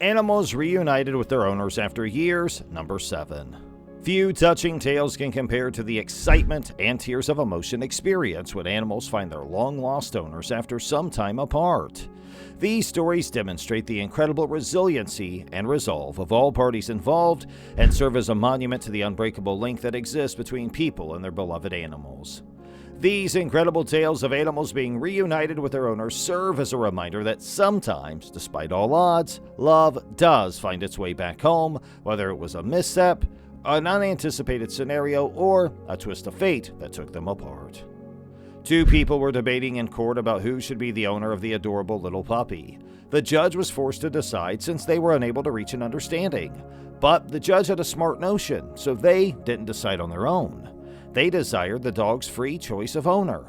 Animals reunited with their owners after years, number 7. Few touching tales can compare to the excitement and tears of emotion experienced when animals find their long-lost owners after some time apart. These stories demonstrate the incredible resiliency and resolve of all parties involved and serve as a monument to the unbreakable link that exists between people and their beloved animals. These incredible tales of animals being reunited with their owners serve as a reminder that sometimes, despite all odds, love does find its way back home, whether it was a misstep, an unanticipated scenario, or a twist of fate that took them apart. Two people were debating in court about who should be the owner of the adorable little puppy. The judge was forced to decide since they were unable to reach an understanding. But the judge had a smart notion, so they didn't decide on their own. They desired the dog's free choice of owner.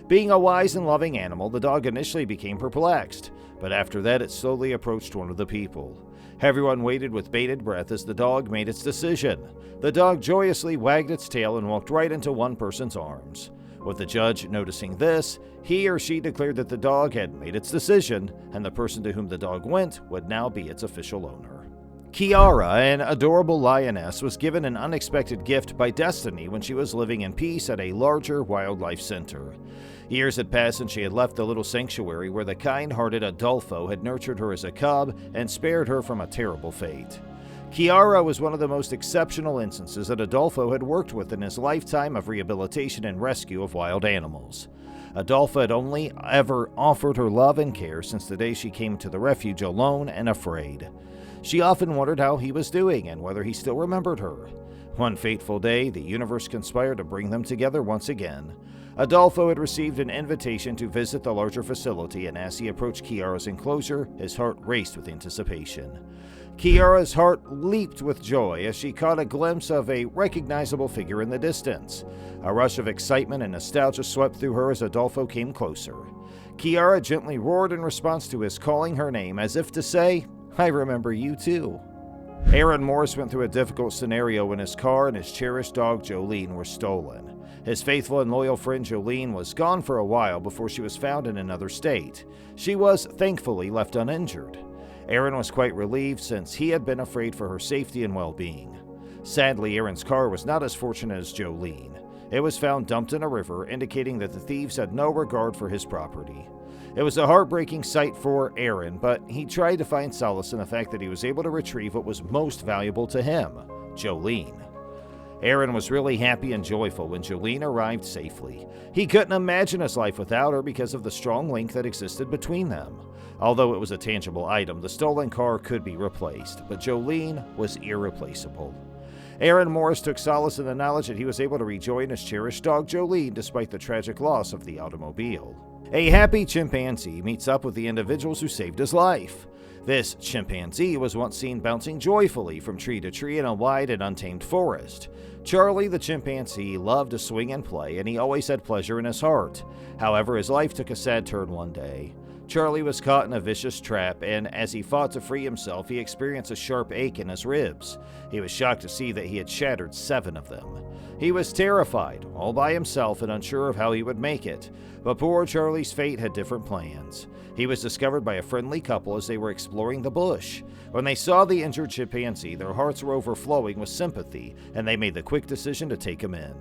Being a wise and loving animal, the dog initially became perplexed, but after that it slowly approached one of the people. Everyone waited with bated breath as the dog made its decision. The dog joyously wagged its tail and walked right into one person's arms. With the judge noticing this, he or she declared that the dog had made its decision, and the person to whom the dog went would now be its official owner. Kiara, an adorable lioness, was given an unexpected gift by destiny when she was living in peace at a larger wildlife center. Years had passed since she had left the little sanctuary where the kind-hearted Adolfo had nurtured her as a cub and spared her from a terrible fate. Kiara was one of the most exceptional instances that Adolfo had worked with in his lifetime of rehabilitation and rescue of wild animals. Adolfo had only ever offered her love and care since the day she came to the refuge alone and afraid. She often wondered how he was doing and whether he still remembered her. One fateful day, the universe conspired to bring them together once again. Adolfo had received an invitation to visit the larger facility, and as he approached Kiara's enclosure, his heart raced with anticipation. Kiara's heart leaped with joy as she caught a glimpse of a recognizable figure in the distance. A rush of excitement and nostalgia swept through her as Adolfo came closer. Kiara gently roared in response to his calling her name, as if to say, "I remember you too." Aaron Morris went through a difficult scenario when his car and his cherished dog Jolene were stolen. His faithful and loyal friend Jolene was gone for a while before she was found in another state. She was thankfully left uninjured. Aaron was quite relieved since he had been afraid for her safety and well-being. Sadly, Aaron's car was not as fortunate as Jolene. It was found dumped in a river, indicating that the thieves had no regard for his property. It was a heartbreaking sight for Aaron, but he tried to find solace in the fact that he was able to retrieve what was most valuable to him, Jolene. Aaron was really happy and joyful when Jolene arrived safely. He couldn't imagine his life without her because of the strong link that existed between them. Although it was a tangible item, the stolen car could be replaced, but Jolene was irreplaceable. Aaron Morris took solace in the knowledge that he was able to rejoin his cherished dog Jolene despite the tragic loss of the automobile. A happy chimpanzee meets up with the individuals who saved his life. This chimpanzee was once seen bouncing joyfully from tree to tree in a wide and untamed forest. Charlie the chimpanzee loved to swing and play, and he always had pleasure in his heart. However, his life took a sad turn one day. Charlie was caught in a vicious trap, and as he fought to free himself, he experienced a sharp ache in his ribs. He was shocked to see that he had shattered 7 of them. He was terrified, all by himself and unsure of how he would make it. But poor Charlie's fate had different plans. He was discovered by a friendly couple as they were exploring the bush. When they saw the injured chimpanzee, their hearts were overflowing with sympathy, and they made the quick decision to take him in.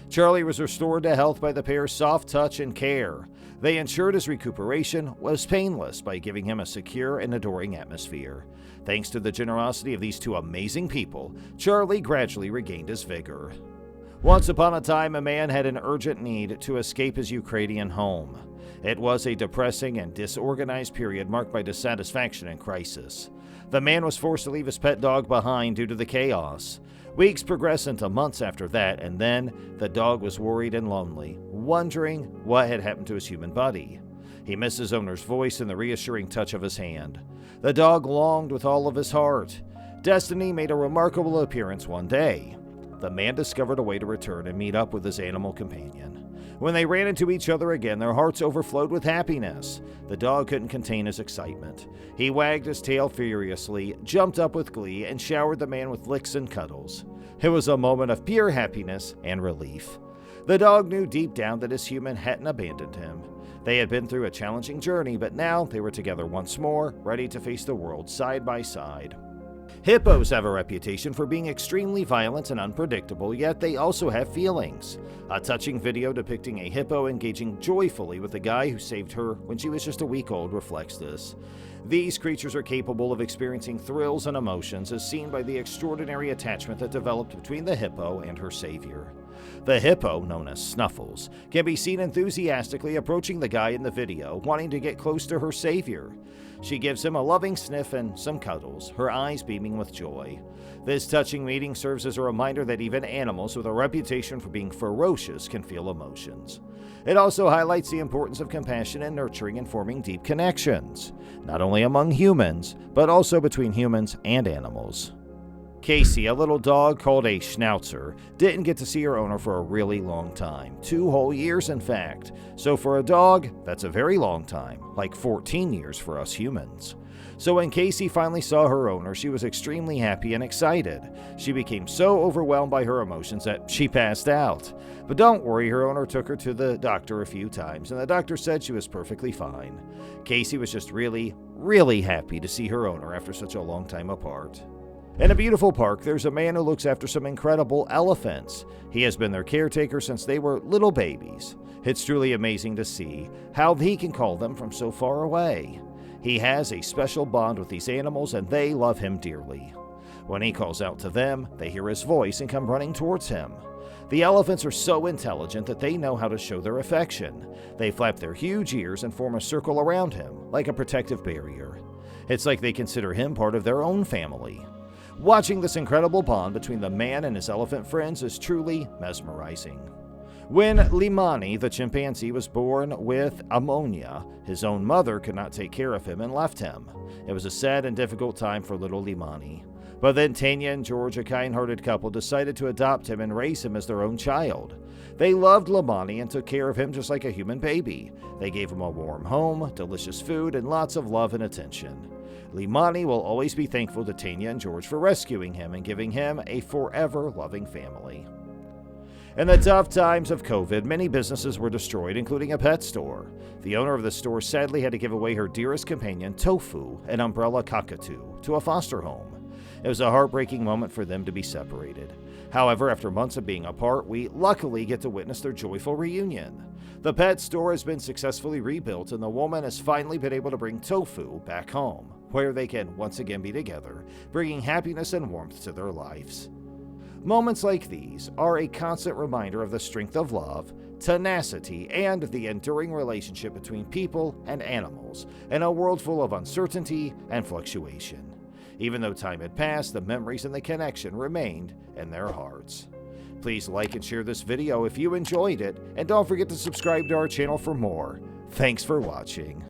Charlie was restored to health by the pair's soft touch and care. They ensured his recuperation was painless by giving him a secure and adoring atmosphere. Thanks to the generosity of these two amazing people, Charlie gradually regained his vigor. Once upon a time, a man had an urgent need to escape his Ukrainian home. It was a depressing and disorganized period marked by dissatisfaction and crisis. The man was forced to leave his pet dog behind due to the chaos. Weeks progressed into months after that, and then the dog was worried and lonely, wondering what had happened to his human buddy. He missed his owner's voice and the reassuring touch of his hand. The dog longed with all of his heart. Destiny made a remarkable appearance one day. The man discovered a way to return and meet up with his animal companion. When they ran into each other again, their hearts overflowed with happiness. The dog couldn't contain his excitement. He wagged his tail furiously, jumped up with glee, and showered the man with licks and cuddles. It was a moment of pure happiness and relief. The dog knew deep down that his human hadn't abandoned him. They had been through a challenging journey, but now they were together once more, ready to face the world side by side. Hippos have a reputation for being extremely violent and unpredictable, yet they also have feelings. A touching video depicting a hippo engaging joyfully with the guy who saved her when she was just a week old reflects this. These creatures are capable of experiencing thrills and emotions, as seen by the extraordinary attachment that developed between the hippo and her savior. The hippo, known as Snuffles, can be seen enthusiastically approaching the guy in the video, wanting to get close to her savior. She gives him a loving sniff and some cuddles, her eyes beaming with joy. This touching meeting serves as a reminder that even animals with a reputation for being ferocious can feel emotions. It also highlights the importance of compassion and nurturing and forming deep connections, not only among humans, but also between humans and animals. Casey, a little dog called a Schnauzer, didn't get to see her owner for a really long time, 2 whole years in fact. So for a dog, that's a very long time, like 14 years for us humans. So when Casey finally saw her owner, she was extremely happy and excited. She became so overwhelmed by her emotions that she passed out. But don't worry, her owner took her to the doctor a few times, and the doctor said she was perfectly fine. Casey was just really, really happy to see her owner after such a long time apart. In a beautiful park, there's a man who looks after some incredible elephants. He has been their caretaker since they were little babies. It's truly amazing to see how he can call them from so far away. He has a special bond with these animals and they love him dearly. When he calls out to them, they hear his voice and come running towards him. The elephants are so intelligent that they know how to show their affection. They flap their huge ears and form a circle around him, like a protective barrier. It's like they consider him part of their own family. Watching this incredible bond between the man and his elephant friends is truly mesmerizing. When Limani, the chimpanzee, was born with ammonia, his own mother could not take care of him and left him. It was a sad and difficult time for little Limani. But then Tanya and George, a kind-hearted couple, decided to adopt him and raise him as their own child. They loved Limani and took care of him just like a human baby. They gave him a warm home, delicious food, and lots of love and attention. Limani will always be thankful to Tanya and George for rescuing him and giving him a forever loving family. In the tough times of COVID, many businesses were destroyed, including a pet store. The owner of the store sadly had to give away her dearest companion, Tofu, an umbrella cockatoo, to a foster home. It was a heartbreaking moment for them to be separated. However, after months of being apart, we luckily get to witness their joyful reunion. The pet store has been successfully rebuilt, and the woman has finally been able to bring Tofu back home, where they can once again be together, bringing happiness and warmth to their lives. Moments like these are a constant reminder of the strength of love, tenacity, and the enduring relationship between people and animals in a world full of uncertainty and fluctuation. Even though time had passed, the memories and the connection remained in their hearts. Please like and share this video if you enjoyed it, and don't forget to subscribe to our channel for more. Thanks for watching.